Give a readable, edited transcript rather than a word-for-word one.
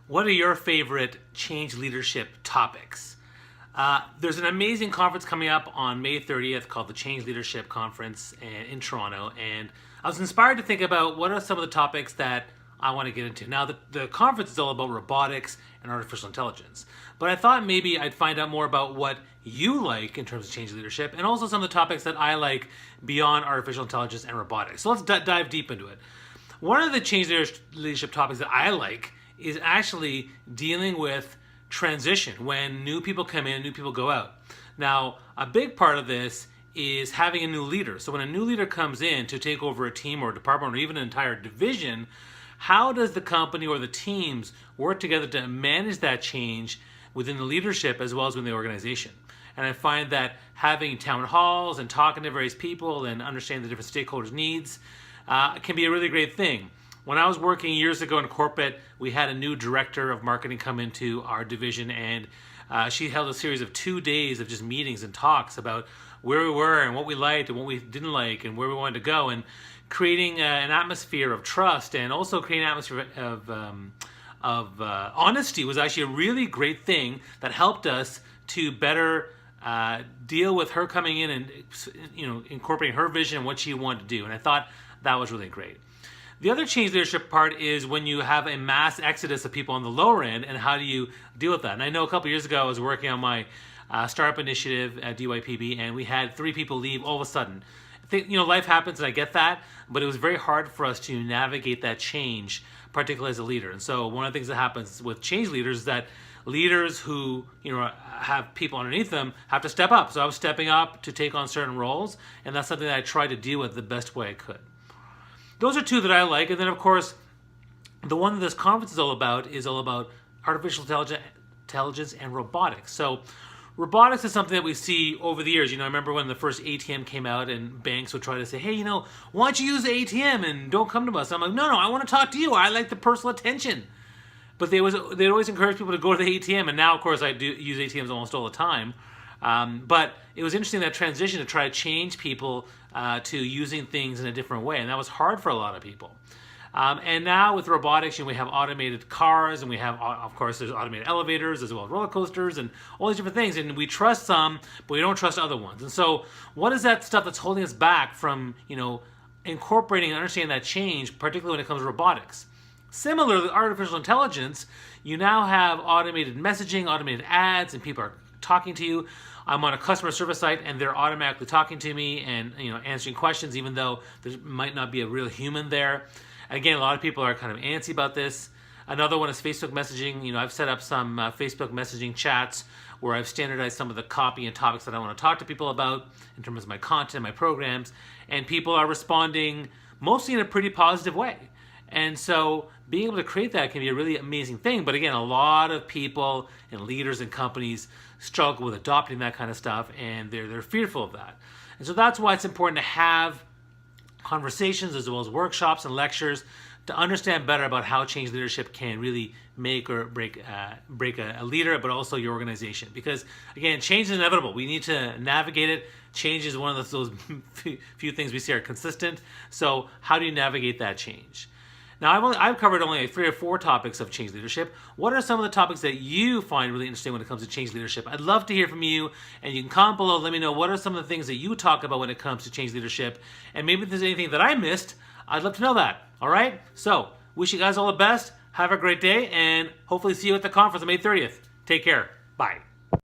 what are your favorite change leadership topics? There's an amazing conference coming up on May 30th called the Change Leadership Conference in Toronto, and I was inspired to think about what are some of the topics that I want to get into. Now, the conference is all about robotics and artificial intelligence, but I thought maybe I'd find out more about what you like in terms of change leadership, and also some of the topics that I like beyond artificial intelligence and robotics. So let's dive deep into it. One of the change leadership topics that I like is actually dealing with transition, when new people come in, new people go out. Now, a big part of this is having a new leader. So when a new leader comes in to take over a team or a department or even an entire division, how does the company or the teams work together to manage that change within the leadership as well as within the organization? And I find that having town halls and talking to various people and understanding the different stakeholders' needs can be a really great thing. When I was working years ago in corporate, we had a new director of marketing come into our division, and she held a series of 2 days of just meetings and talks about where we were and what we liked and what we didn't like and where we wanted to go, and creating an atmosphere of trust and also creating an atmosphere of honesty was actually a really great thing that helped us to better deal with her coming in and incorporating her vision and what she wanted to do. And I thought that was really great. The other change leadership part is when you have a mass exodus of people on the lower end, and how do you deal with that? And I know a couple years ago I was working on my startup initiative at DYPB, and we had 3 people leave all of a sudden. I think, life happens, and I get that, but it was very hard for us to navigate that change, particularly as a leader. And so one of the things that happens with change leaders is that leaders who have people underneath them have to step up. So I was stepping up to take on certain roles, and that's something that I tried to deal with the best way I could. Those are 2 that I like. And then, of course, the one that this conference is all about artificial intelligence and robotics. So robotics is something that we see over the years. I remember when the first ATM came out and banks would try to say, hey, why don't you use the ATM and don't come to us? I'm like, no, I want to talk to you. I like the personal attention. But they'd always encourage people to go to the ATM. And now, of course, I do use ATMs almost all the time. But it was interesting, that transition to try to change people to using things in a different way. And that was hard for a lot of people. And now with robotics, we have automated cars, and we have, of course, there's automated elevators as well as roller coasters and all these different things. And we trust some, but we don't trust other ones. And so what is that stuff that's holding us back from, incorporating and understanding that change, particularly when it comes to robotics? Similar to artificial intelligence, you now have automated messaging, automated ads, and people are talking to you. I'm on a customer service site, and they're automatically talking to me and answering questions, even though there might not be a real human there. Again, a lot of people are kind of antsy about this. Another one is Facebook messaging. I've set up some Facebook messaging chats where I've standardized some of the copy and topics that I want to talk to people about in terms of my content, my programs, and people are responding mostly in a pretty positive way. And so being able to create that can be a really amazing thing. But again, a lot of people and leaders and companies struggle with adopting that kind of stuff, and they're fearful of that. And so that's why it's important to have conversations as well as workshops and lectures to understand better about how change leadership can really make or break a leader, but also your organization. Because again, change is inevitable. We need to navigate it. Change is one of those few things we see are consistent. So how do you navigate that change? Now, I've covered only 3 or 4 topics of change leadership. What are some of the topics that you find really interesting when it comes to change leadership? I'd love to hear from you, and you can comment below. Let me know what are some of the things that you talk about when it comes to change leadership, and maybe if there's anything that I missed, I'd love to know that. All right? So, wish you guys all the best. Have a great day, and hopefully see you at the conference on May 30th. Take care. Bye.